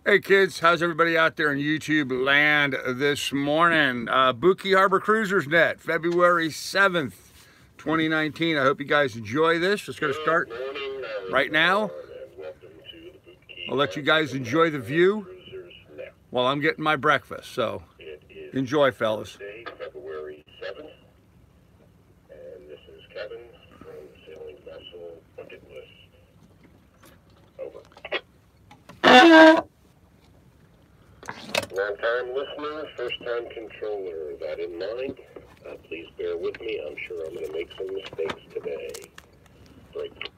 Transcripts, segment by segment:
Hey kids, how's everybody out there in YouTube land this morning? Boot Key Harbor Cruisers Net, February 7th, 2019. I hope you guys enjoy this. Just going to start right now. I'll let you guys enjoy the view while I'm getting my breakfast. So enjoy, fellas. February 7th, and this is Kevin from the Sailing Vessel Bucket List. Over. Long-time listener, first-time controller. That in mind, please bear with me. I'm sure I'm going to make some mistakes today. Break.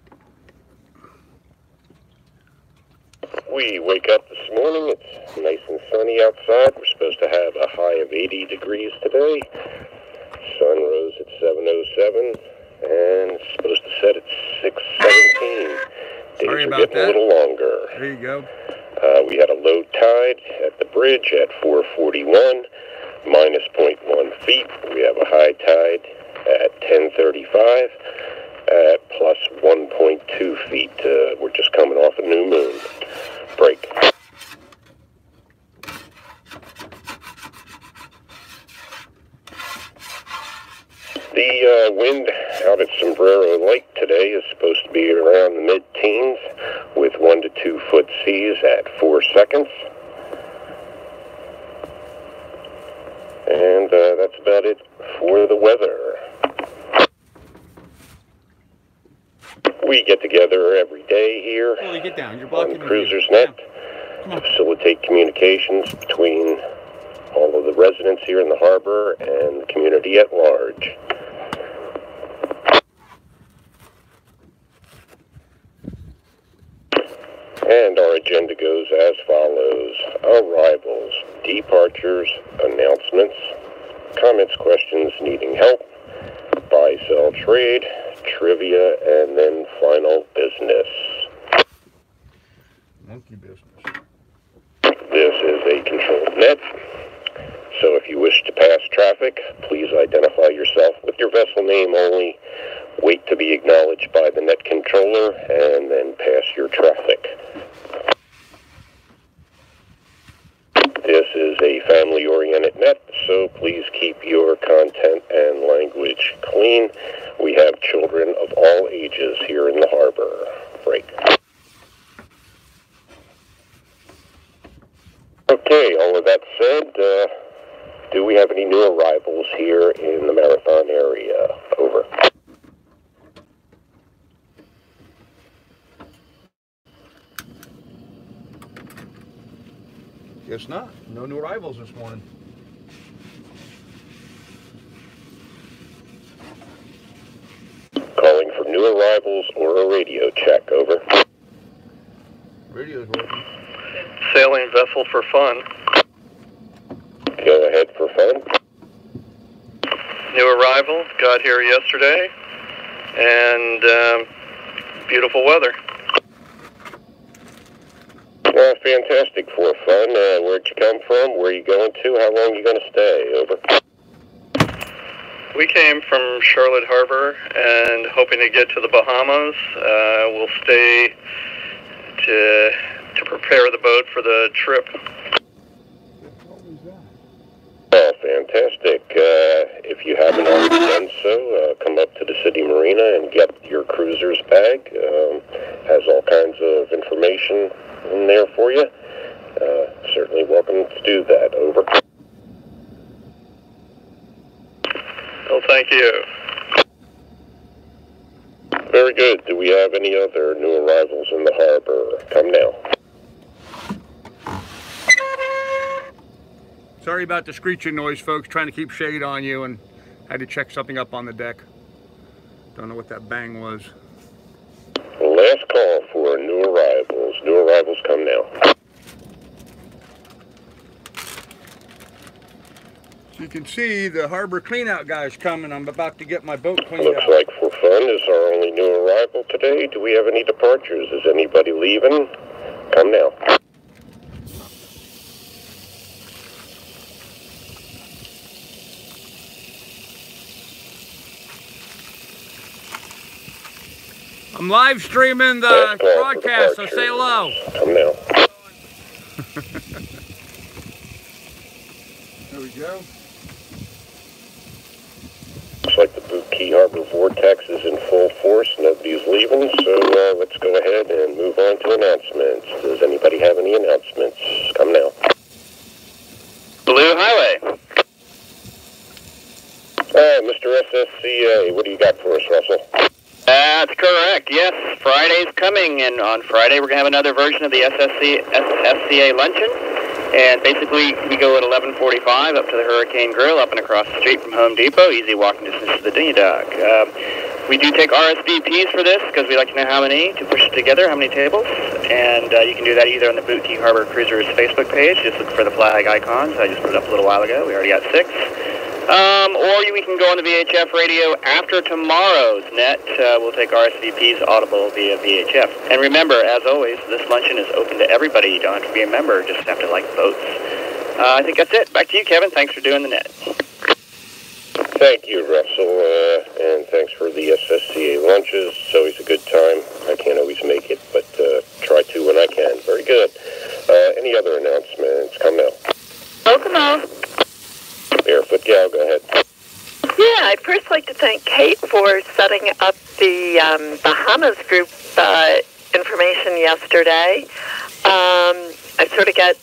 We wake up this morning. It's nice and sunny outside. We're supposed to have a high of 80 degrees today. Sun rose at 7:07, and it's supposed to set at 6:17. Sorry Days are about getting that. a little longer. There you go. We had a low tide at the bridge at 4:41, minus 0.1 feet. We have a high tide at 10:35 at plus 1.2 feet. We're just coming off a new moon. Break. The wind out at Sombrero Lake today is supposed to be around the mid-teens with 1 to 2 foot seas at 4 seconds. And that's about it for the weather. We get together every day here Holy, get down. You're on blocking Cruisers the view. Net to facilitate communications between all of the residents here in the harbor and the community at large. And our agenda goes as follows: arrivals, departures, announcements, comments, questions needing help, buy, sell, trade, trivia, and then final business. Monkey business. This is a controlled net, so if you wish to pass traffic, please identify yourself with your vessel name only, wait to be acknowledged by the net controller, and then pass your traffic. This is a family-oriented net, so please keep your content and language clean. We have children of all ages here in the harbor. Break. Okay, all of that said, do we have any new arrivals here in the Marathon area? Over. Guess not. No new arrivals this morning. Calling for new arrivals or a radio check. Over. Radio's working. Sailing vessel for fun. Go ahead for fun. New arrival, got here yesterday, and beautiful weather. Well, fantastic for fun. Where'd you come from? Where are you going to? How long are you going to stay? Over. We came from Charlotte Harbor and hoping to get to the Bahamas. We'll stay to prepare the boat for the trip. Oh, fantastic. If you haven't already done so, come up to the city marina and get your cruiser's bag. Has all kinds of information in there for you. Certainly welcome to do that. Over. Well, thank you. Very good. Do we have any other new arrivals in the harbor? Come now. Sorry about the screeching noise, folks. Trying to keep shade on you and had to check something up on the deck. Don't know what that bang was. Last call for new arrivals. New arrivals, come now. So you can see the harbor cleanout guy's coming. I'm about to get my boat cleaned Looks out. like For Fun is our only new arrival today. Do we have any departures? Is anybody leaving? Come now. I'm live streaming the broadcast, so say hello. Come now. Joe. Looks like the Boot Key Harbor vortex is in full force. Nobody's leaving, so let's go ahead and move on to announcements. Does anybody have any announcements? Come now. Blue Highway. Mr. SSCA, what do you got for us, Russell? That's correct. Yes, Friday's coming, and on Friday we're going to have another version of the SSCA luncheon. And basically, we go at 11:45 up to the Hurricane Grill, up and across the street from Home Depot, easy walking distance to the Dinghy Dock. We do take RSVPs for this because we like to know how many to push it together, how many tables. And you can do that either on the Boot Key Harbor Cruisers Facebook page. Just look for the flag icons. I just put it up a little while ago. We already got 6. Or we can go on the VHF radio after tomorrow's net. We'll take RSVPs audible via VHF. And remember, as always, this luncheon is open to everybody. You don't have to be a member, just have to like votes. I think that's it. Back to you, Kevin. Thanks for doing the net. Thank you, Russell, and thanks for the SSCA lunches. It's always a good time. I can't always make it, but try to when I can. Very good. Any other announcements? Come now. Welcome. Barefoot Gal, go ahead. Yeah, I'd first like to thank Kate for setting up the Bahamas group information yesterday. I sort of got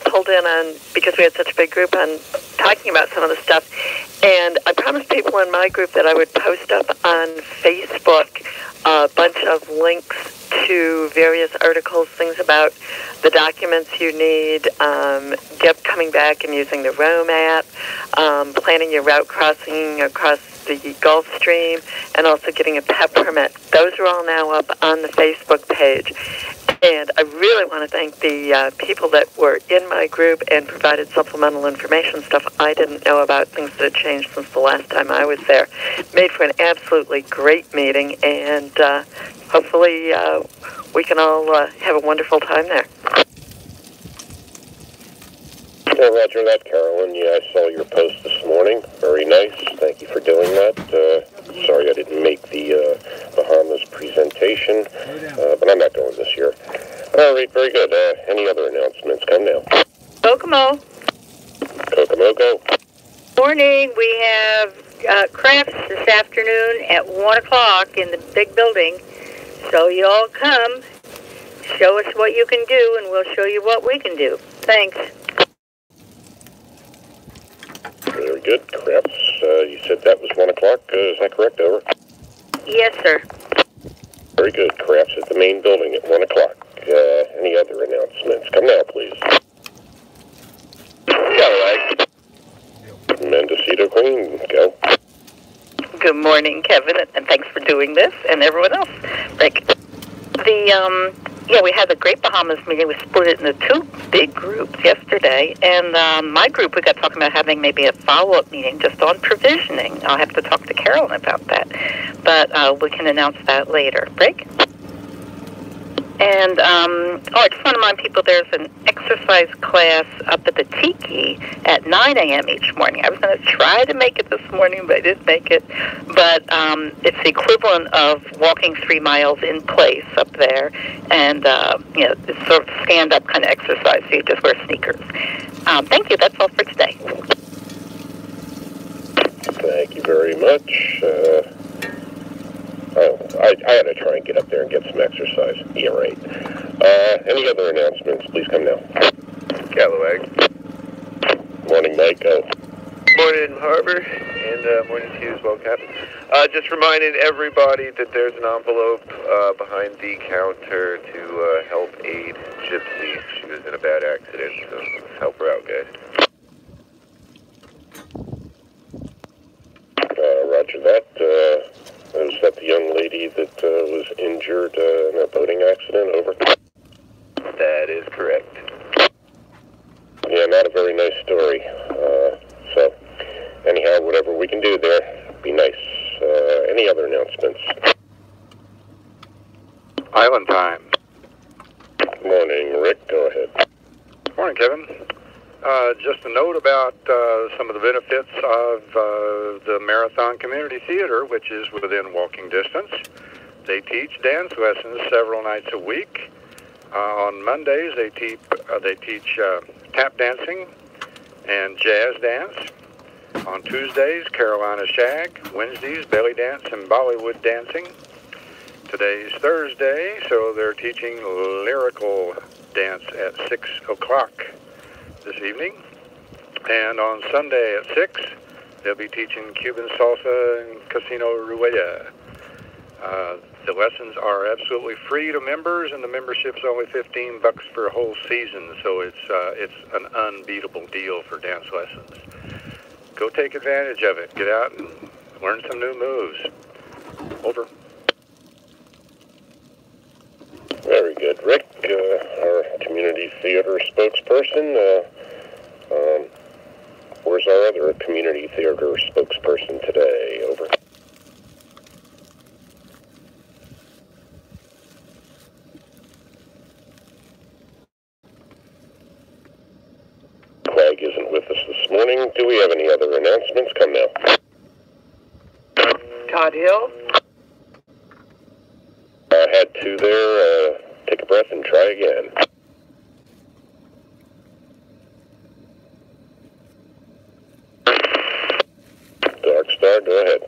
pulled in on, because we had such a big group, on talking about some of the stuff. And I promised people in my group that I would post up on Facebook a bunch of links to various articles, things about the documents you need, coming back and using the Roam app, planning your route crossing across the Gulf Stream, and also getting a PEP permit. Those are all now up on the Facebook page. And I really want to thank the people that were in my group and provided supplemental information, stuff I didn't know about, things that had changed since the last time I was there. Made for an absolutely great meeting, and hopefully we can all have a wonderful time there. Well, roger that, Carolyn. Yeah, I saw your post this morning. Very nice. Thank you for doing that. Sorry I didn't make the Bahamas presentation, but I'm not going this year. All right, very good. Any other announcements? Come now. Kokomo. Kokomo, go. Morning. We have crafts this afternoon at 1 o'clock in the big building. So you all come, show us what you can do, and we'll show you what we can do. Thanks. Very good. Crafts, you said that was 1 o'clock. Is that correct? Over. Yes, sir. Very good. Crafts at the main building at 1 o'clock. Any other announcements? Come now, please. Cadillac. Mendocino Queen, go. Good morning, Kevin, and thanks for doing this, and everyone else. Rick, we had a great Bahamas meeting. We split it into 2 big groups yesterday, and my group, we got talking about having maybe a follow-up meeting just on provisioning. I'll have to talk to Carolyn about that, but we can announce that later. Rick? And, I just want to remind people there's an exercise class up at the Tiki at 9 a.m. each morning. I was going to try to make it this morning, but I didn't make it. But it's the equivalent of walking 3 miles in place up there. And, it's sort of stand-up kind of exercise, so you just wear sneakers. Thank you. That's all for today. Thank you very much. I had to try and get up there and get some exercise. Yeah, right. Any other announcements? Please come now. Callaway. Morning, Mike. Go. Morning, Harbor, and morning to you as well, Captain. Just reminding everybody that there's an envelope behind the counter to help aid Gypsy. She was in a bad accident, so let's help her out, guys. Roger that. Was that the young lady that was injured in a boating accident? Over. That is correct. Yeah, not a very nice story. So, anyhow, whatever we can do there, be nice. Any other announcements? Island time. Morning, Rick. Go ahead. Morning, Kevin. Just a note about some of the benefits of the Marathon Community Theater, which is within walking distance. They teach dance lessons several nights a week. On Mondays, they teach tap dancing, and jazz dance. On Tuesdays, Carolina Shag. Wednesdays, belly dance and Bollywood dancing. Today's Thursday, so they're teaching lyrical dance at 6 o'clock this evening. And on Sunday at 6, they'll be teaching Cuban salsa and Casino Rueda. The lessons are absolutely free to members, and the membership's only $15 for a whole season, so it's an unbeatable deal for dance lessons. Go take advantage of it. Get out and learn some new moves. Over. Very good, Rick. Our community theater spokesperson. Where's our other community theater spokesperson today? Over. Craig isn't with us this morning. Do we have any other announcements? Come now. Todd Hill. Had two there. Take a breath and try again. Dark Star, go ahead.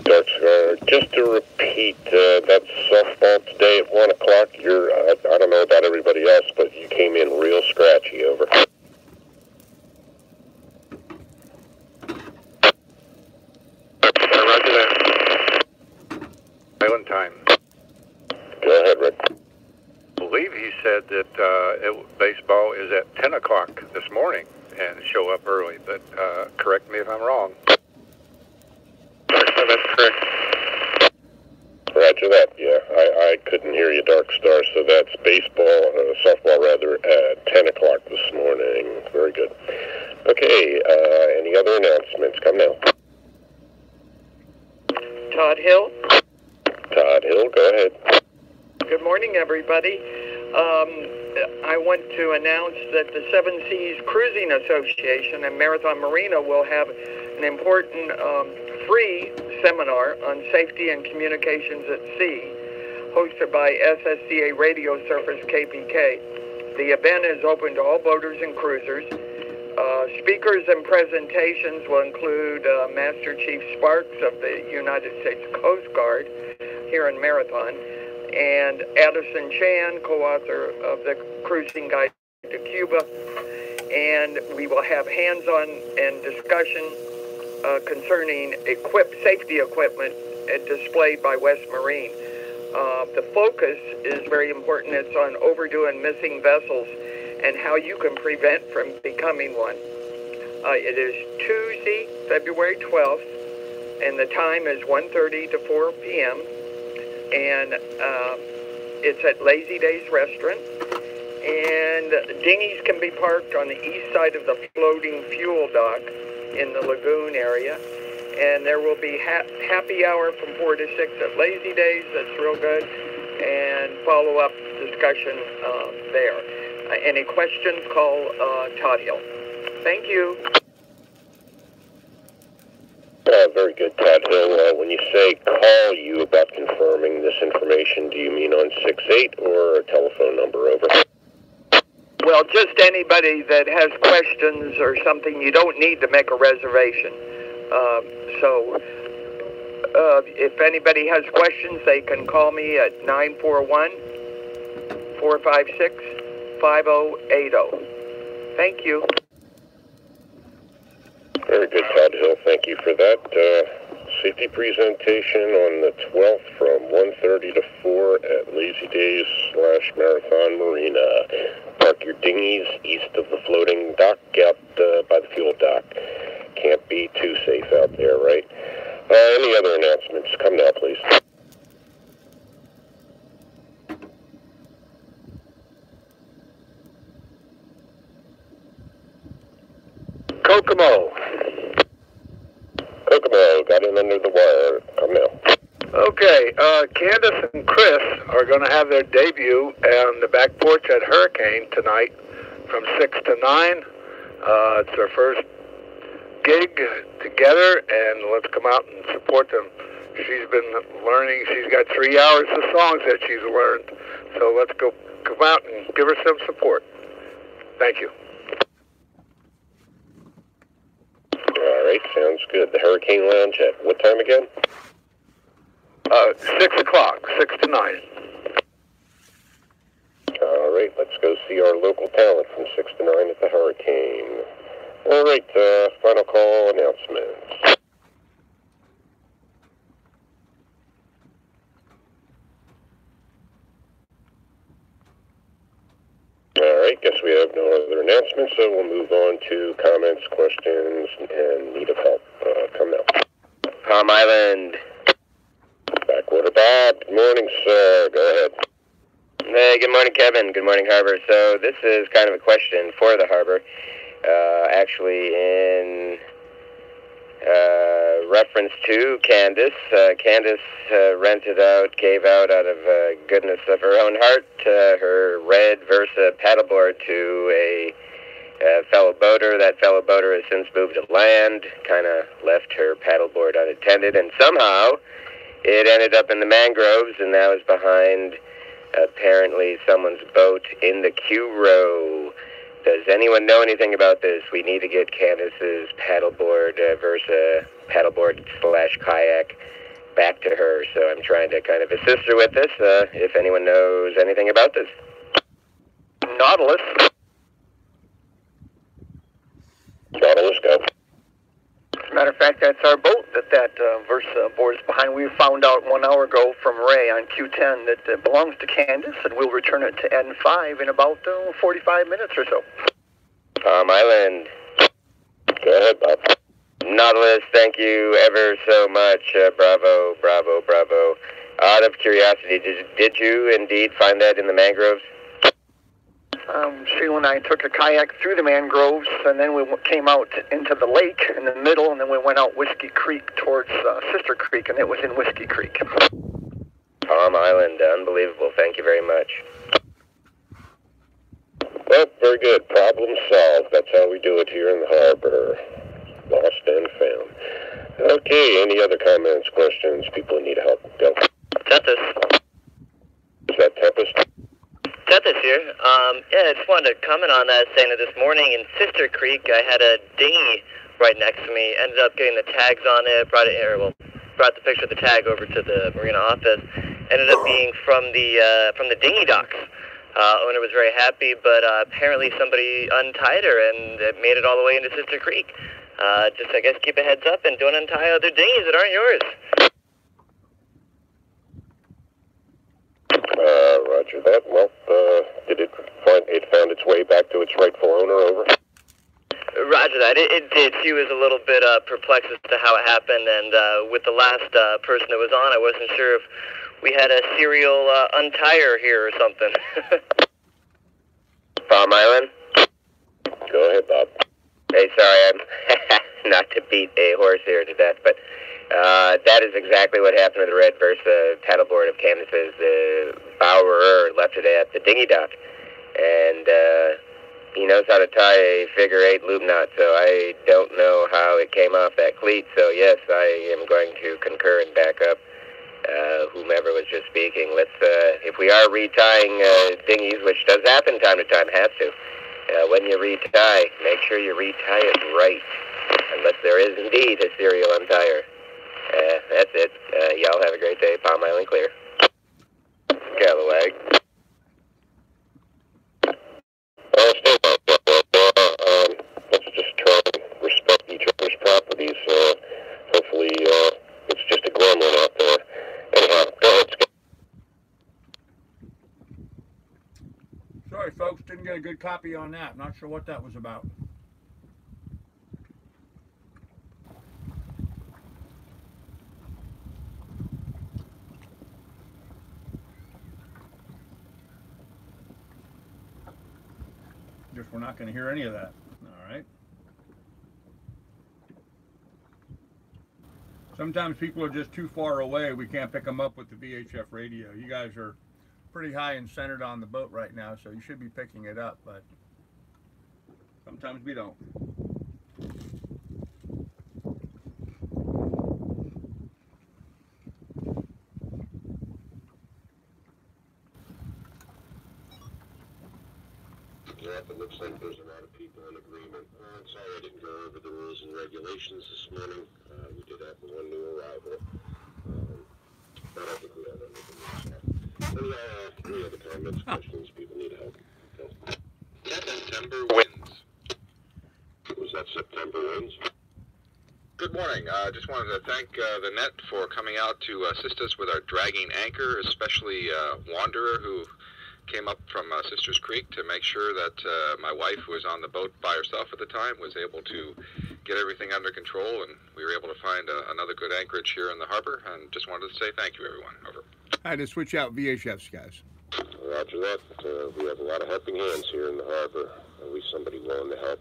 Dark Star, just to repeat, that's softball today at 1 o'clock. I don't know about everybody else, but you came in real scratchy. Over. Roger that. Island time. Go ahead, Rick. I believe he said that baseball is at 10 o'clock this morning and show up early, but correct me if I'm wrong. That's correct. Roger that, yeah. I couldn't hear you, Dark Star, so that's baseball, softball rather, at 10 o'clock this morning. Very good. Okay, any other announcements? Come now. Todd Hill. Todd Hill, go ahead. Good morning, everybody. I want to announce that the Seven Seas Cruising Association and Marathon Marina will have an important free seminar on safety and communications at sea, hosted by SSCA Radio Surfers KPK. The event is open to all boaters and cruisers. Speakers and presentations will include Master Chief Sparks of the United States Coast Guard here in Marathon, and Addison Chan, co-author of the Cruising Guide to Cuba. And we will have hands-on and discussion concerning safety equipment displayed by West Marine. The focus is very important. It's on overdue and missing vessels and how you can prevent from becoming one. It is Tuesday, February 12th, and the time is 1:30 to 4 p.m. And it's at Lazy Days Restaurant. And dinghies can be parked on the east side of the floating fuel dock in the lagoon area. And there will be happy hour from 4 to 6 at Lazy Days. That's real good. And follow-up discussion there. Any questions, call Todd Hill. Thank you. Very good, Todd Hill. When you say call you about confirming this information, do you mean on 68 or a telephone number? Over. Well, just anybody that has questions or something, you don't need to make a reservation. If anybody has questions, they can call me at 941-456-5080. Thank you. Very good, Todd Hill. Thank you for that. Safety presentation on the 12th from 1:30 to 4 at Lazy Days / Marathon Marina. Park your dinghies east of the floating dock out by the fuel dock. Can't be too safe out there, right? Any other announcements? Come now, please. Kokomo. Kokomo, got in under the wire. Come now. Okay, Candace and Chris are going to have their debut on the back porch at Hurricane tonight from 6 to 9. It's their first gig together, and let's come out and support them. She's been learning. She's got 3 hours of songs that she's learned. So let's come out and give her some support. Thank you. All right, sounds good. The Hurricane Lounge at what time again? 6 o'clock, 6 to 9. All right, let's go see our local talent from 6 to 9 at the Hurricane. All right, final call announcements. All right, guess we have no other announcements, so we'll move on to comments, questions, and need of help. Come now. Palm Island. Backwater Bob, good morning, sir. Go ahead. Hey, good morning, Kevin. Good morning, Harbor. So this is kind of a question for the Harbor. Actually, in reference to Candace. Candace rented out, gave out of goodness of her own heart, her red Versa paddleboard to a fellow boater. That fellow boater has since moved to land, kind of left her paddleboard unattended, and somehow it ended up in the mangroves and now is behind apparently someone's boat in the Q row. Does anyone know anything about this? We need to get Candace's paddleboard, Versa paddleboard / kayak back to her. So I'm trying to kind of assist her with this, if anyone knows anything about this. Nautilus. Nautilus, go. As a matter of fact, that's our boat that Versa board is behind. We found out 1 hour ago from Ray on Q10 that it belongs to Candace, and we'll return it to N5 in about 45 minutes or so. Palm Island. Go ahead, Bob. Nautilus, thank you ever so much. Bravo, bravo, bravo. Out of curiosity, did you indeed find that in the mangroves? Sheila and I took a kayak through the mangroves, and then we came out into the lake in the middle, and then we went out Whiskey Creek towards Sister Creek, and it was in Whiskey Creek. Palm Island, unbelievable. Thank you very much. Well, very good. Problem solved. That's how we do it here in the harbor. Lost and found. Okay, any other comments, questions? People need help. Go. Tempest. Is that Tempest? Tempest here. Yeah, I just wanted to comment on that, saying that this morning in Sister Creek, I had a dinghy right next to me. Ended up getting the tags on it, brought the picture of the tag over to the marina office. Ended up being from the dinghy docks. Owner was very happy, but apparently somebody untied her and it made it all the way into Sister Creek. Just, I guess, keep a heads up and don't untie other dinghies that aren't yours. Roger that. Well, did it found its way back to its rightful owner, over? Roger that. It did. She was a little bit perplexed as to how it happened, and with the last person that was on, I wasn't sure if we had a serial untire here or something. Palm Island? Go ahead, Bob. Hey, sorry, I'm not to beat a horse here to death, but that is exactly what happened to the red Versa paddleboard of Candace's. The bower left it at the dinghy dock, and he knows how to tie a figure-8 loop knot, so I don't know how it came off that cleat. So yes, I am going to concur and back up whomever was just speaking. Let's, if we are retying dinghies, which does happen time to time, has to. When you retie, make sure you retie it right, unless there is indeed a serial untire. That's it. Y'all have a great day. Palm Island clear. Callawag. Let's just try and respect each other's properties. Hopefully, it's just a gremlin out there. Anyhow, go ahead, Skip. Sorry, folks, didn't get a good copy on that. Not sure what that was about. Guess we're not going to hear any of that. All right. Sometimes people are just too far away. We can't pick them up with the VHF radio. You guys are pretty high and centered on the boat right now, so you should be picking it up, but sometimes we don't. It looks like there's a lot of people in agreement. Sorry I didn't go over the rules and regulations this morning. We did have one new arrival. But I think we have everything. Any other comments, questions, people need help? No. September winds. Was that September winds? Good morning. Just wanted to thank the net for coming out to assist us with our dragging anchor, especially Wanderer, who came up from Sisters Creek to make sure that my wife, who was on the boat by herself at the time, was able to get everything under control, and we were able to find another good anchorage here in the harbor, and just wanted to say thank you, everyone. Over. I had to switch out VHFs, guys. Roger that. We have a lot of helping hands here in the harbor. At least somebody willing to help.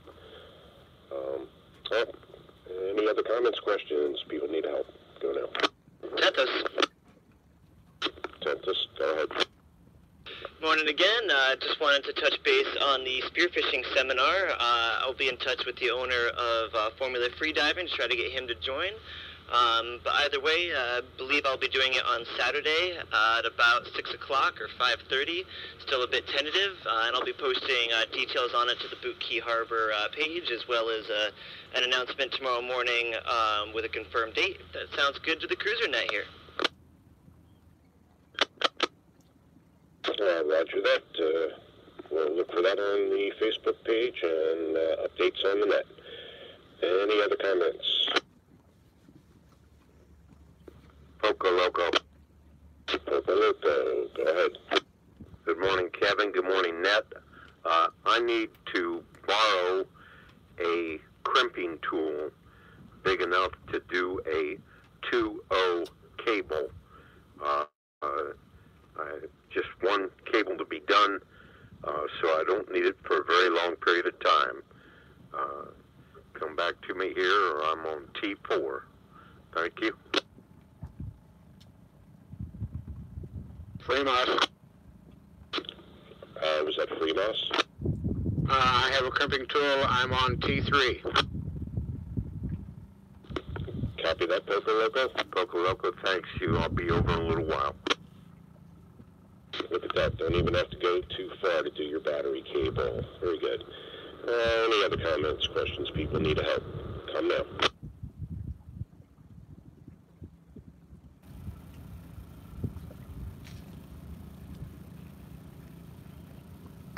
Any other comments, questions? People need help. Go now. Tentus. Tentus, go ahead. Morning again. Just wanted to touch base on the spearfishing seminar. I'll be in touch with the owner of Formula Freediving to try to get him to join. But either way, I believe I'll be doing it on Saturday at about 6 o'clock or 5:30. Still a bit tentative, and I'll be posting details on it to the Boot Key Harbor page, as well as an announcement tomorrow morning with a confirmed date. That sounds good to the cruiser net here. Roger that. We'll look for that on the Facebook page and updates on the net. Any other comments? Poco Loco. Poco Loco, go ahead. Good morning, Kevin. Good morning, Net. I need to borrow a crimping tool big enough to do a 2-0 cable. Just one cable to be done, so I don't need it for a very long period of time. Come back to me here, or I'm on T4. Thank you. Freemos. Was that Freemos? I have a crimping tool. I'm on T3. Copy that, Poco Loco. Poco Loco, thanks you. I'll be over in a little while. Look at that. Don't even have to go too far to do your battery cable. Very good. Any other comments, questions? People need help. Come now.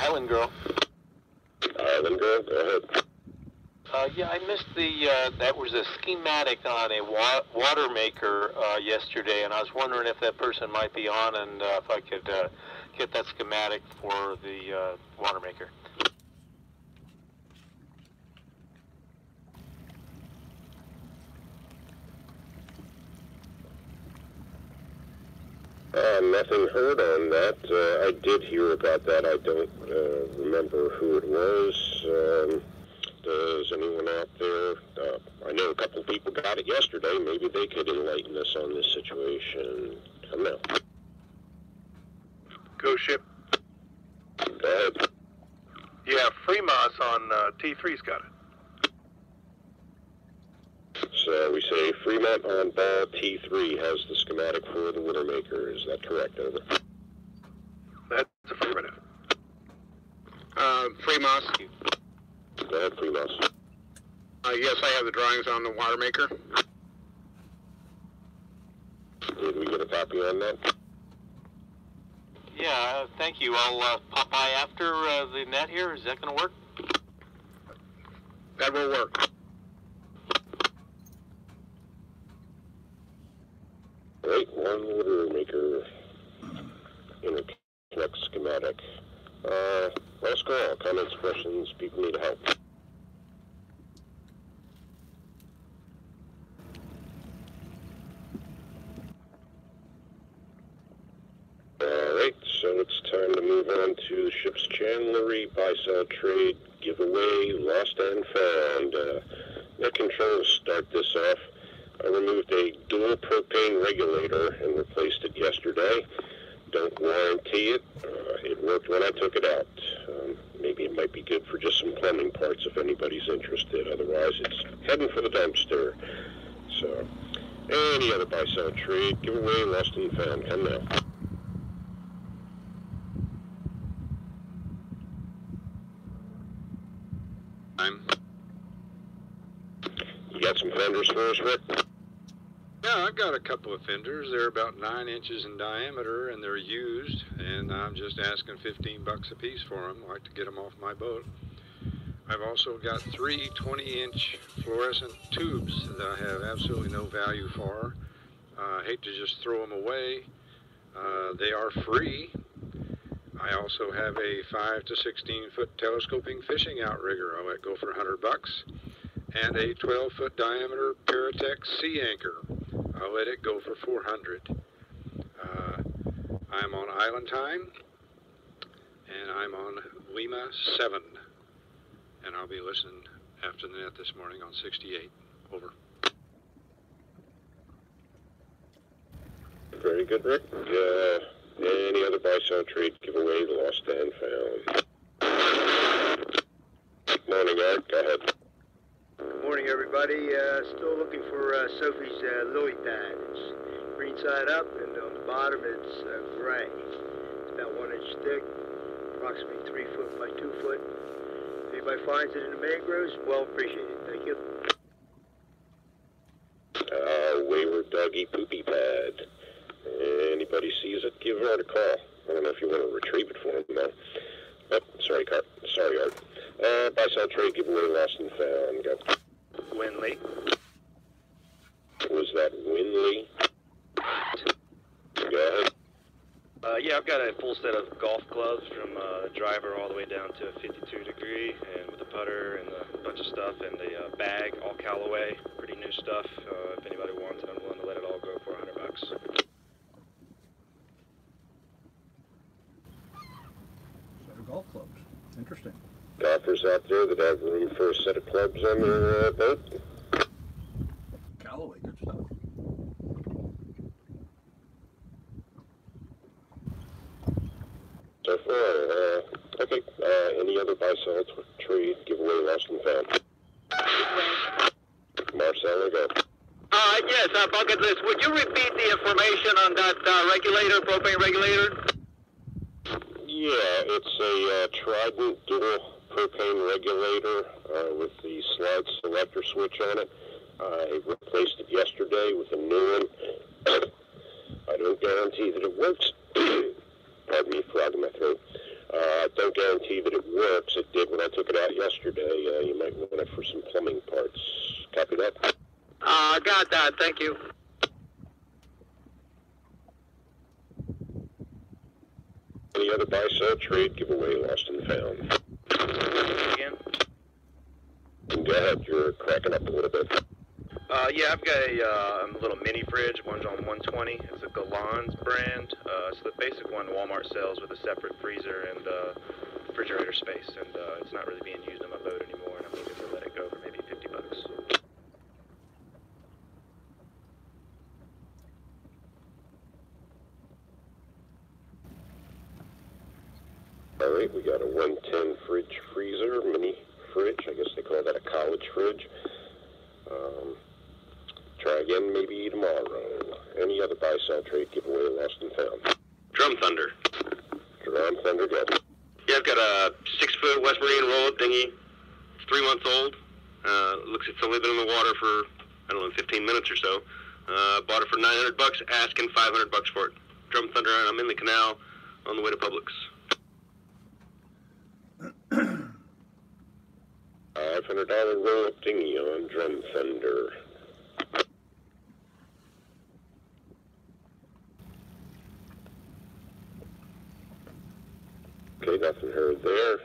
Island Girl. Island Girl, go ahead. Yeah, I missed that was a schematic on a water maker yesterday, and I was wondering if that person might be on, and if I could get that schematic for the water maker. Nothing heard on that. I did hear about that. I don't remember who it was. Does anyone out there? I know a couple people got it yesterday. Maybe they could enlighten us on this situation. Come now. Go ship. Go ahead. Yeah, Freemos on T3's got it. So we say Fremont on ball T3 has the schematic for the water maker. Is that correct? Over. That's affirmative. Freemos. Go ahead, Freemos. Yes, I have the drawings on the water maker. Did we get a copy on that? Yeah, thank you. I'll pop by after the net here. Is that going to work? That will work. Right, one water maker interconnect schematic. Last call. Comments, questions, people need help. Alright, so it's time to move on to the ship's chandlery, buy-sell trade, giveaway, lost and found. Net controls start this off. I removed a dual propane regulator and replaced it yesterday. Don't warranty it. It worked when I took it out. Maybe it might be good for just some plumbing parts if anybody's interested. Otherwise, it's heading for the dumpster. So, any other buy-sell trade, giveaway, lost and found, come now. You got some fenders for us, Rick? Yeah, I've got a couple of fenders. They're about 9 inches in diameter, and they're used, and I'm just asking $15 a piece for them. I like to get them off my boat. I've also got 3 20-inch fluorescent tubes that I have absolutely no value for. I hate to just throw them away. They are free. I also have a 5 to 16-foot telescoping fishing outrigger. I'll let go for $100. And a 12-foot diameter Paratech sea anchor. I'll let it go for $400. I'm on Island Time, and I'm on Lima 7. And I'll be listening after the net this morning on 68. Over. Very good, Rick. Any other buy-sell trade, giveaway, lost and found? Morning, Art. Go ahead. Morning, everybody. Still looking for Sophie's lily pad. It's green side up, and on the bottom it's gray. It's about 1 inch thick, approximately 3 foot by 2 foot. If anybody finds it in the mangroves, well appreciated. Thank you. Wayward doggy poopy pad. Anybody sees it, give Art a call. I don't know if you want to retrieve it for him, though. Oh, sorry, Art. Buy-sell trade, giveaway, lost and found. Go. Winley. Was that Winley? Go ahead. Yeah, I've got a full set of golf gloves from driver all the way down to a 52 degree, and with a putter and a bunch of stuff, and a bag, all Callaway, pretty new stuff. If anybody wants it, I'm willing to let it all go for $100. Set of golf clubs. Interesting. Golfers out there that have room for a set of clubs on their boat? Callaway, good stuff. So far, okay. Any other buy-sell trade, giveaway, lost and found? Marcel, go. Yes, bucket list. Would you repeat the information on that regulator, propane regulator? Yeah, it's a Trident dual propane regulator with the slide selector switch on it. I replaced it yesterday with a new one. I don't guarantee that it works. Pardon me, frog in my throat. Don't guarantee that it works. It did when I took it out yesterday. You might want it for some plumbing parts. Copy that? Got that. Thank you. Any other buy-sell trade, giveaway, lost and found? Again? Go ahead. You're cracking up a little bit. Yeah, I've got a little mini fridge. One's on 120. It's a Galans brand. It's the basic one Walmart sells with a separate freezer and refrigerator space. And it's not really being used on my boat anymore, and I'm looking to let it go for maybe $50. All right, we got a 110 fridge freezer, mini fridge. I guess they call that a college fridge. Try again maybe tomorrow. Any other buy-sell trade, giveaway, lost and found? Drum Thunder. Drum Thunder, go. Yeah, I've got a 6-foot West Marine roll-up dinghy. It's 3 months old. Looks it's only been in the water for, 15 minutes or so. Bought it for $900, asking $500 for it. Drum Thunder, and I'm in the canal on the way to Publix. $500 roll-up dinghy on Drum Thunder. Okay, nothing heard there.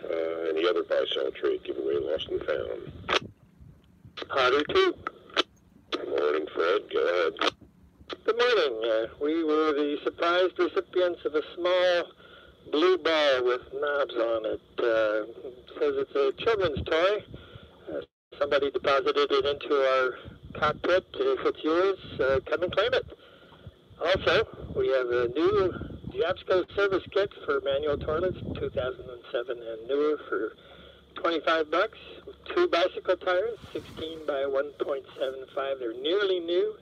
Any other buy-sell trade, giveaway, lost and found? How too. Morning, Fred. Go ahead. Good morning. We were the surprised recipients of a small blue ball with knobs on it. Says it's a children's toy. Somebody deposited it into our cockpit. If it's yours, come and claim it. Also, we have a new Diabsco service kit for manual toilets, 2007 and newer, for $25. 2 bicycle tires, 16 by 1.75. They're nearly new,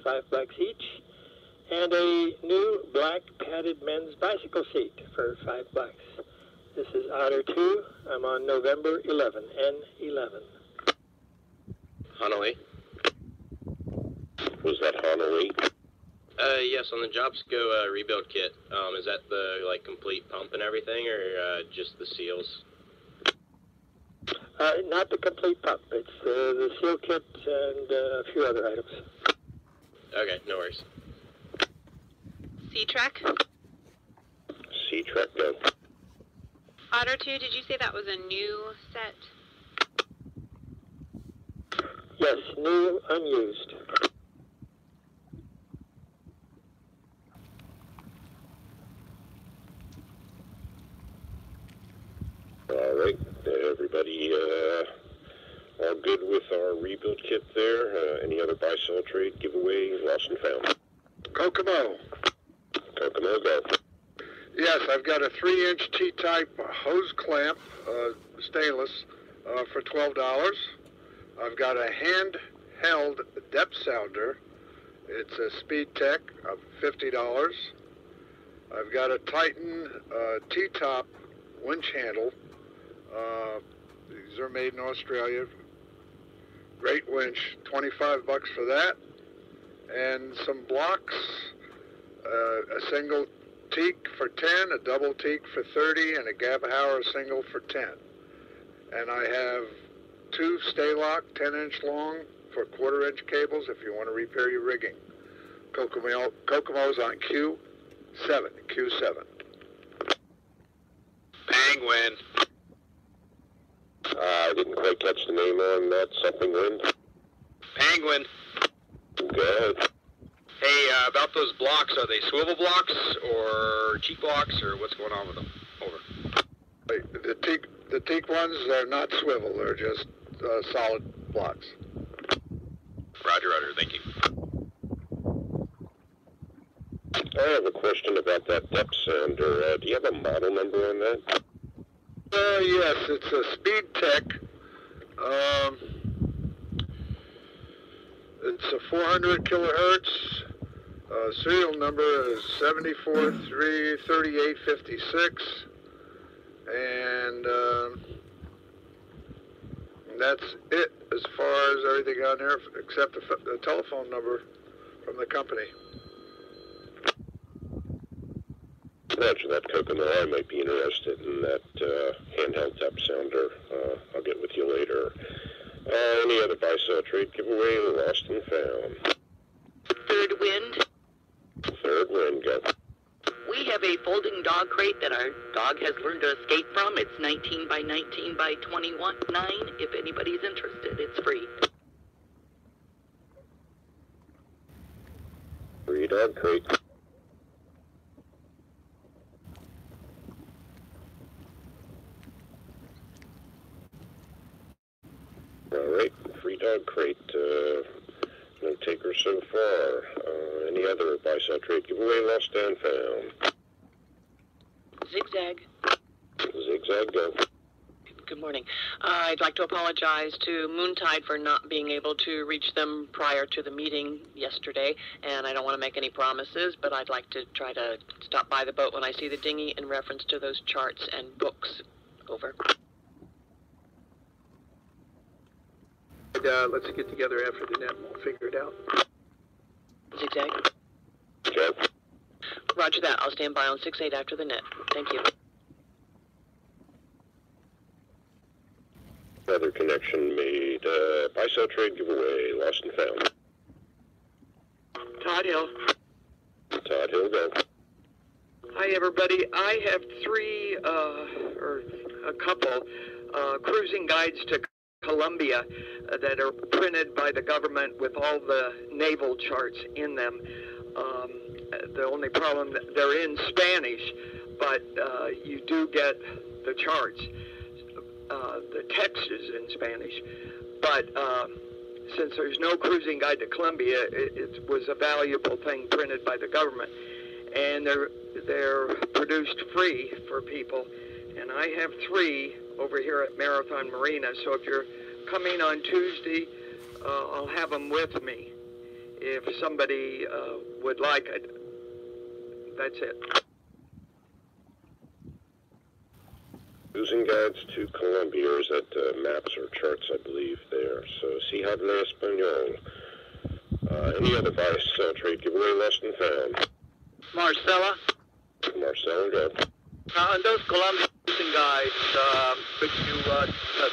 $5 each. And a new black padded men's bicycle seat for $5. This is Otter 2. I'm on November 11, N11. Hanoi. Was that Hanoi? Yes, on the Jobsco rebuild kit. Is that the complete pump and everything, or just the seals? Not the complete pump. It's the seal kit and a few other items. Okay, no worries. C-Trek? C-Trek, go. Otter 2, did you say that was a new set? Yes, new, unused. All right, everybody all good with our rebuild kit there? Any other buy-sell trade, giveaway, lost and found? Kokomo. Kokomo, go. Yes, I've got a 3-inch T-type hose clamp, stainless, for $12. I've got a handheld depth sounder. It's a Speed Tech of $50. I've got a Titan T-top winch handle. These are made in Australia. Great winch, $25 for that. And some blocks, a single teak for 10, a double teak for 30, and a Gabhauer single for 10. And I have 2 Staylock 10-inch long for 1/4-inch cables if you want to repair your rigging. Kokomo's on Q7. Penguin. I didn't quite catch the name on that. Something wind. Penguin. Go ahead. Hey, about those blocks, are they swivel blocks or cheek blocks, or what's going on with them? Over. The teak ones are not swivel. They're just solid blocks. Roger, roger. Thank you. I have a question about that depth sounder. Do you have a model number on that? Yes, it's a Speed Tech. It's a 400 kilohertz. Serial number is 7433856, and that's it as far as everything on there, except the telephone number from the company. Roger that, Kokomo. I might be interested in that handheld depth sounder. I'll get with you later. Any other buy-sell trade giveaway, lost and found? Third wind. Third wind, go. We have a folding dog crate that our dog has learned to escape from. It's 19 by 19 by 21, 9. If anybody's interested, it's free. Free dog crate. All right, free dog crate. No taker so far. Any other buy-sell trade giveaway, lost and found? Zigzag. Zigzag, go. Good morning. I'd like to apologize to Moontide for not being able to reach them prior to the meeting yesterday, and I don't want to make any promises, but I'd like to try to stop by the boat when I see the dinghy in reference to those charts and books. Over. Let's get together after the net and we'll figure it out. Zigzag. Go. Roger that. I'll stand by on 6-8 after the net. Thank you. Another connection made. Buy-sell trade giveaway, lost and found. Todd Hill. Todd Hill, go. Hi, everybody. I have 3, or a couple, cruising guides to Colombia that are printed by the government with all the naval charts in them. The only problem, they're in Spanish, but you do get the charts. The text is in Spanish, but since there's no cruising guide to Columbia, it was a valuable thing printed by the government, and they're produced free for people. And I have 3 over here at Marathon Marina. So if you're coming on Tuesday, I'll have them with me if somebody would like it. That's it. Cruising guides to Colombia, is that maps or charts, I believe, there. So, si habla español. Any other advice? Trade giveaway lost and found. Marcella, Marcel, go. on those Columbia cruising guides, could you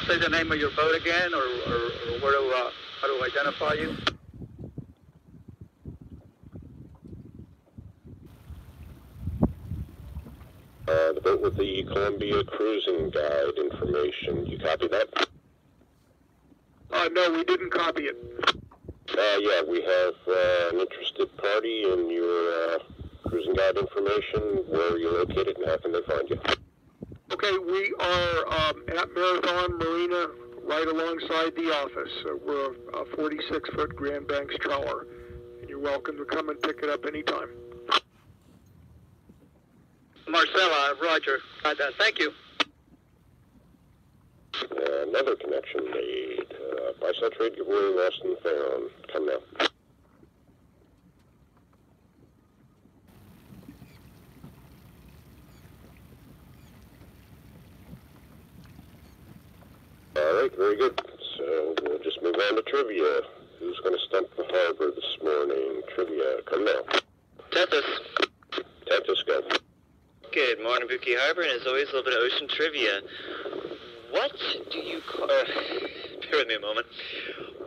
say the name of your boat again, or where to, how to identify you? The boat with the Columbia cruising guide information. You copy that? No, we didn't copy it. Yeah, we have an interested party in your cruising guide information. Where are you located and how can they find you? Okay, we are at Marathon Marina, right alongside the office. We're a 46-foot Grand Banks trawler, and you're welcome to come and pick it up anytime. Marcella, Roger. Thank you. Another connection made. Buy-sell trade giveaway lost and found. Come now. All right, very good. So we'll just move on to trivia. Who's going to stump the harbor this morning? Trivia, come now. Tethys. Tethys, go. Good morning, Buki Harbor, and as always, a little bit of ocean trivia. What do you call... bear with me a moment.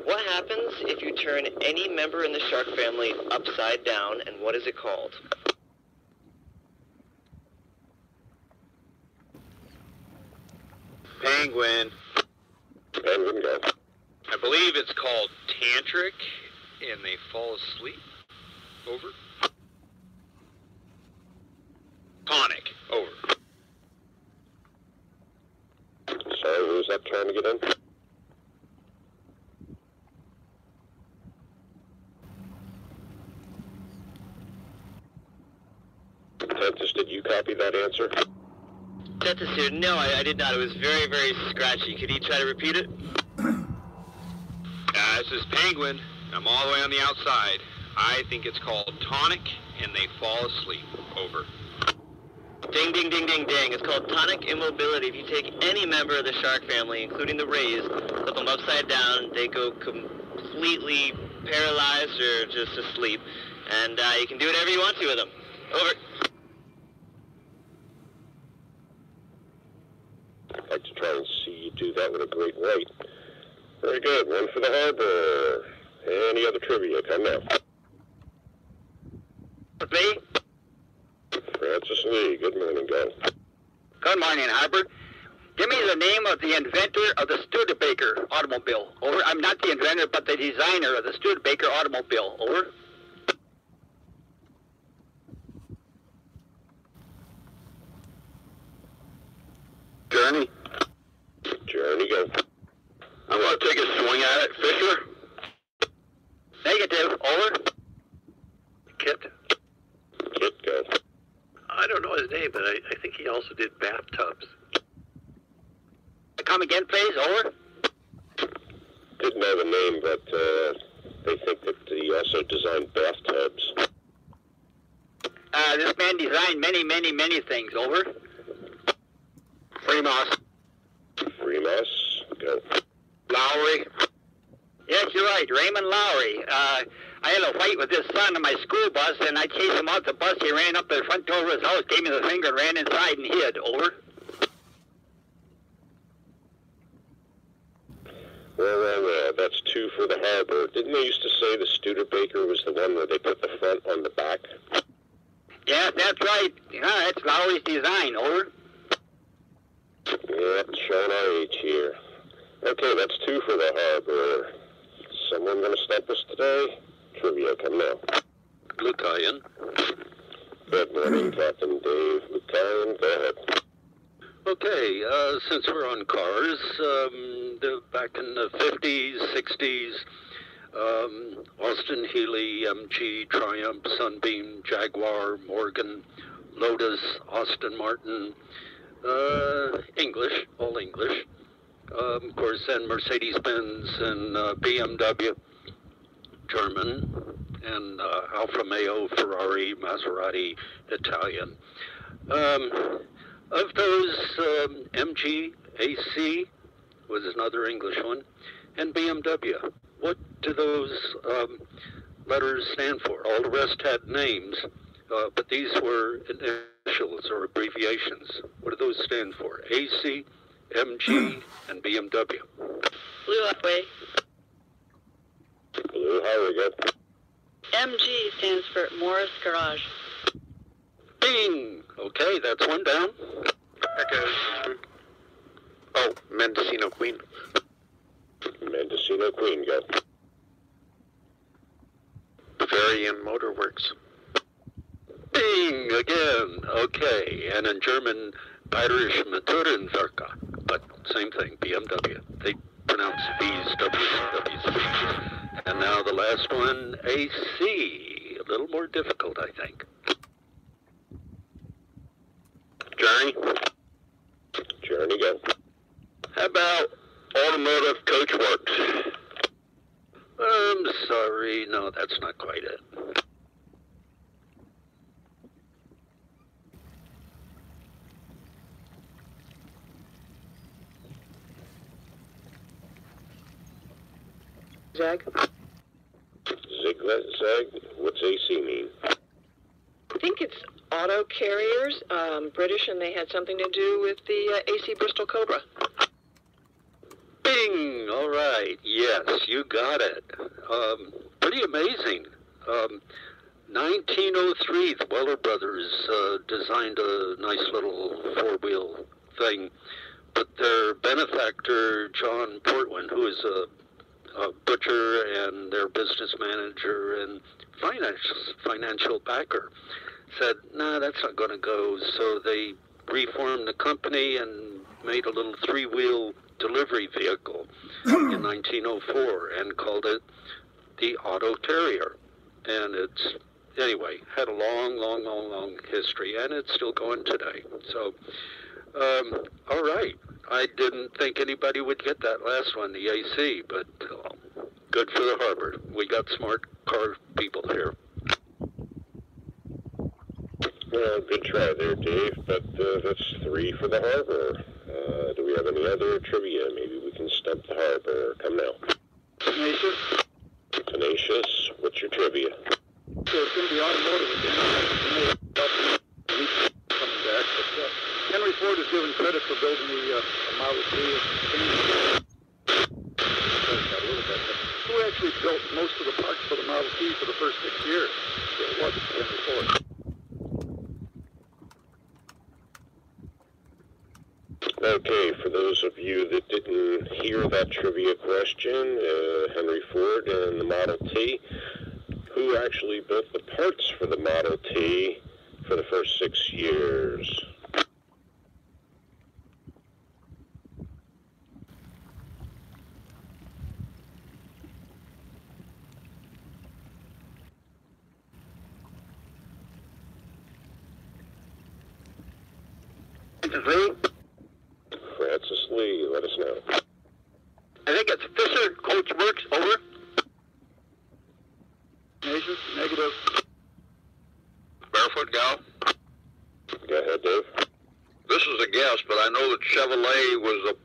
What happens if you turn any member in the shark family upside down, and what is it called? Penguin. Penguin, go. I believe it's called tantric, and they fall asleep. Over. Tonic. Over. Sorry, who's that trying to get in? Tethys, did you copy that answer? Tethys here. No, I did not. It was very, very scratchy. Could you try to repeat it? This is Penguin. I'm all the way on the outside. I think it's called tonic, and they fall asleep. Over. Ding, ding, ding, ding, ding. It's called tonic immobility. If you take any member of the shark family, including the rays, flip them upside down, they go completely paralyzed or just asleep. And you can do whatever you want to with them. Over. I'd like to try and see you do that with a great white. Very good. One for the harbor. Any other trivia? Come now. Lee? Francis Lee. Good morning, guys. Good morning, Harbor. Give me the name of the inventor of the Studebaker automobile. Over. I'm not the inventor, but the designer of the Studebaker automobile. Over. Journey. Journey, go. I'm going to take a swing at it. Fisher? Negative. Over. Kit. Kit, go. I don't know his name, but I think he also did bathtubs. Come again, please. Over. Didn't know the name, but they think that he also designed bathtubs. This man designed many, many, many things. Over. Freemos. Freemos, go. Lowry. Yes, you're right. Raymond Lowry. I had a fight with his son on my school bus, and I chased him out the bus. He ran up to the front door of his house, gave me the finger, and ran inside and hid. Over. Well, that's two for the harbor. Didn't they used to say the Studebaker was the one where they put the front on the back? Yeah, that's right. That's Lowry's design. Over. Yep, showing our age here. Okay, that's two for the harbor. Someone gonna stump us today? Trivia, come now. Lucayan. Good morning, Captain Dave. Lucayan, go ahead. Okay, since we're on cars, back in the 50s, 60s, Austin, Healey, MG, Triumph, Sunbeam, Jaguar, Morgan, Lotus, Austin Martin, English, all English. Of course, and Mercedes-Benz and BMW, German, and Alfa Romeo, Ferrari, Maserati, Italian. Of those, MG, AC was another English one, and BMW. What do those letters stand for? All the rest had names, but these were initials or abbreviations. What do those stand for? AC, MG, and BMW. Blue Highway. Blue Highway, good. MG stands for Morris Garage. Bing! Okay, that's one down. Oh, Mendocino Queen. Mendocino Queen, go. Bavarian Motorworks. Bing! Again. Okay, and in German, Bayerische Motorenwerke. But same thing, BMW. They pronounce B's, W's, W's, B's. And now the last one, AC. A little more difficult, I think. Journey. Journey, go. How about Automotive Coachworks? I'm sorry, no, that's not quite it. Zag? Ziglet, Zag. What's AC mean? I think it's auto carriers, British, and they had something to do with the AC Bristol Cobra. Bing! All right. Yes, you got it. Pretty amazing. 1903, the Weller brothers designed a nice little four-wheel thing, but their benefactor, John Portwin, who is a butcher and their business manager and financial backer, said, nah, that's not going to go. So they reformed the company and made a little three-wheel delivery vehicle in 1904 and called it the Auto Terrier. And it's, anyway, had a long history, and it's still going today. So, all right. I didn't think anybody would get that last one, the AC, but good for the harbor. We got smart car people here. Well, good try there, Dave, but that's 3 for the harbor. Do we have any other trivia? Maybe we can stump the harbor. Come now. Tenacious. Tenacious, what's your trivia? So it's going to be automotive again. Coming back, but Henry Ford is given credit for building the Model T. Who actually built most of the parts for the Model T for the first 6 years? It wasn't Henry Ford. Okay, for those of you that didn't hear that trivia question, Henry Ford and the Model T, who actually built the parts for the Model T for the first 6 years? Francis Lee, let us know. I think it's Fisher Coachworks, over. Negative. Barefoot Gal? Go ahead, Dave. This is a guess, but I know that Chevrolet was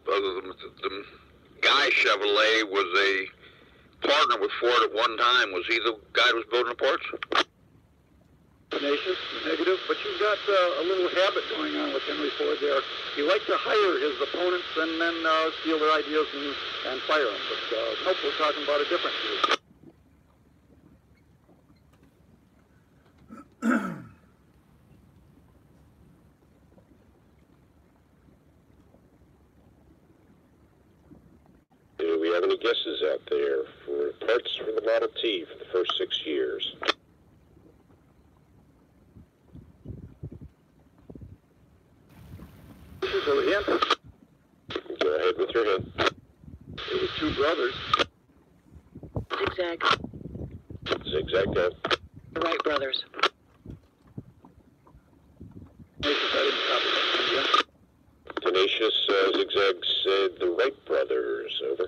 the guy Chevrolet was a partner with Ford at one time. Was he the guy who was building the parts? Tenacious, negative, but you've got a little habit going on with Henry Ford there. He liked to hire his opponents and then steal their ideas and fire them. But nope, we're talking about a different group. Do we have any guesses out there for parts for the Model T for the first 6 years? So hint. Go ahead with your hint. It was 2 brothers. Zigzag. Zigzag, go. The Wright brothers. Tenacious Zigzag said the Wright brothers. Over.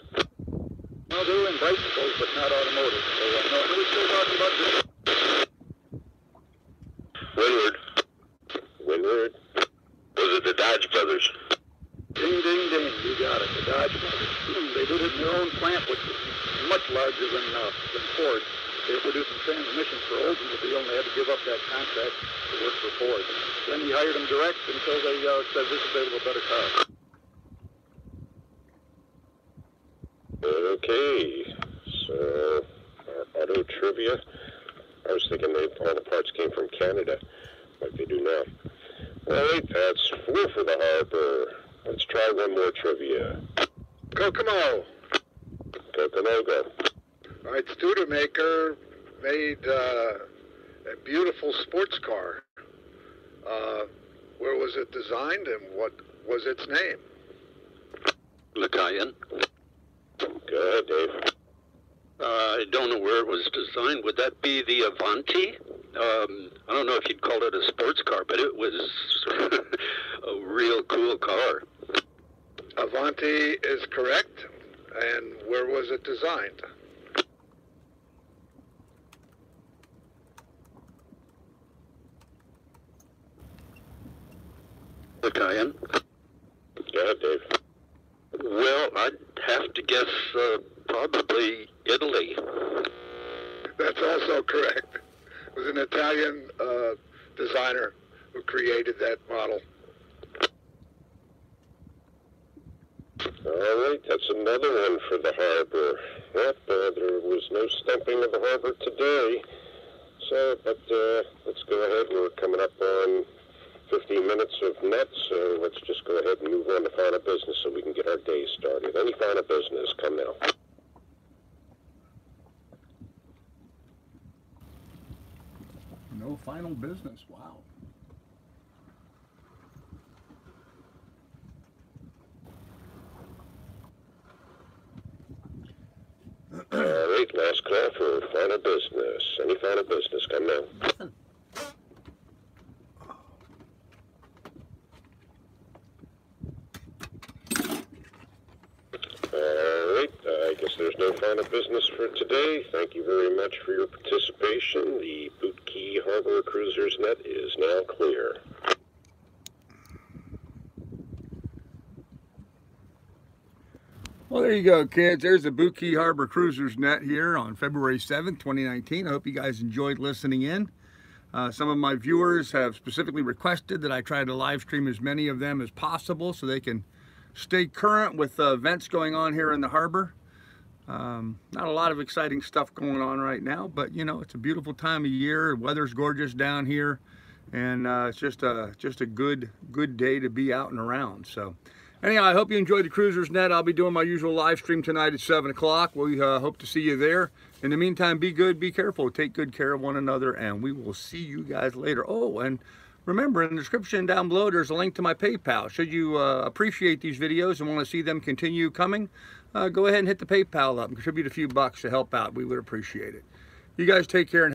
No, they were in bicycles, but not automotive. So, no, we're still talking about this. Windward. Was it the Dodge brothers? Ding, ding, ding. You got it. The Dodge brothers. They did it in their own plant, which was much larger than Ford. They were producing transmissions for Oldsmobile, and they had to give up that contract to work for Ford. Then he hired them direct until they said, this is a better car. Okay, so our auto trivia. I was thinking all the parts came from Canada, like they do now. All right, that's 4 for the Harbor. Let's try one more trivia. Kokomo. Kokomo, go. All right, Studebaker made a beautiful sports car. Where was it designed and what was its name? Le Cayenne. Go ahead, Dave. I don't know where it was designed. Would that be the Avanti? I don't know if you'd call it a sports car, but it was a real cool car. Avanti is correct. And where was it designed? Le Cayenne. Go ahead, Dave. Well, I'd have to guess probably Italy. That's also correct. It was an Italian designer who created that model. All right, that's another one for the Harbor. Yep, there was no stumping of the Harbor today. So, but let's go ahead. We're coming up on 15 minutes of net, so let's just go ahead and move on to final business so we can get our day started. Any final business, come now. No final business, wow. All right, last call for final business. Any final business, come now. All right, I guess there's no final business for today. Thank you very much for your participation. The Boot Key Harbor Cruisers net is now clear. Well, there you go, kids. There's the Boot Key Harbor Cruisers net here on February 7th, 2019. I hope you guys enjoyed listening in. Some of my viewers have specifically requested that I try to live stream as many of them as possible so they can stay current with events going on here in the harbor. Not a lot of exciting stuff going on right now, but you know, it's a beautiful time of year. The weather's gorgeous down here, and it's just a good day to be out and around. So anyhow, I hope you enjoyed the Cruisers Net. I'll be doing my usual live stream tonight at 7 o'clock. We hope to see you there. In the meantime, be good, be careful, take good care of one another, and we will see you guys later. Oh, and remember, in the description down below, there's a link to my PayPal. Should you appreciate these videos and want to see them continue coming, go ahead and hit the PayPal up and contribute a few bucks to help out. We would appreciate it. You guys take care. And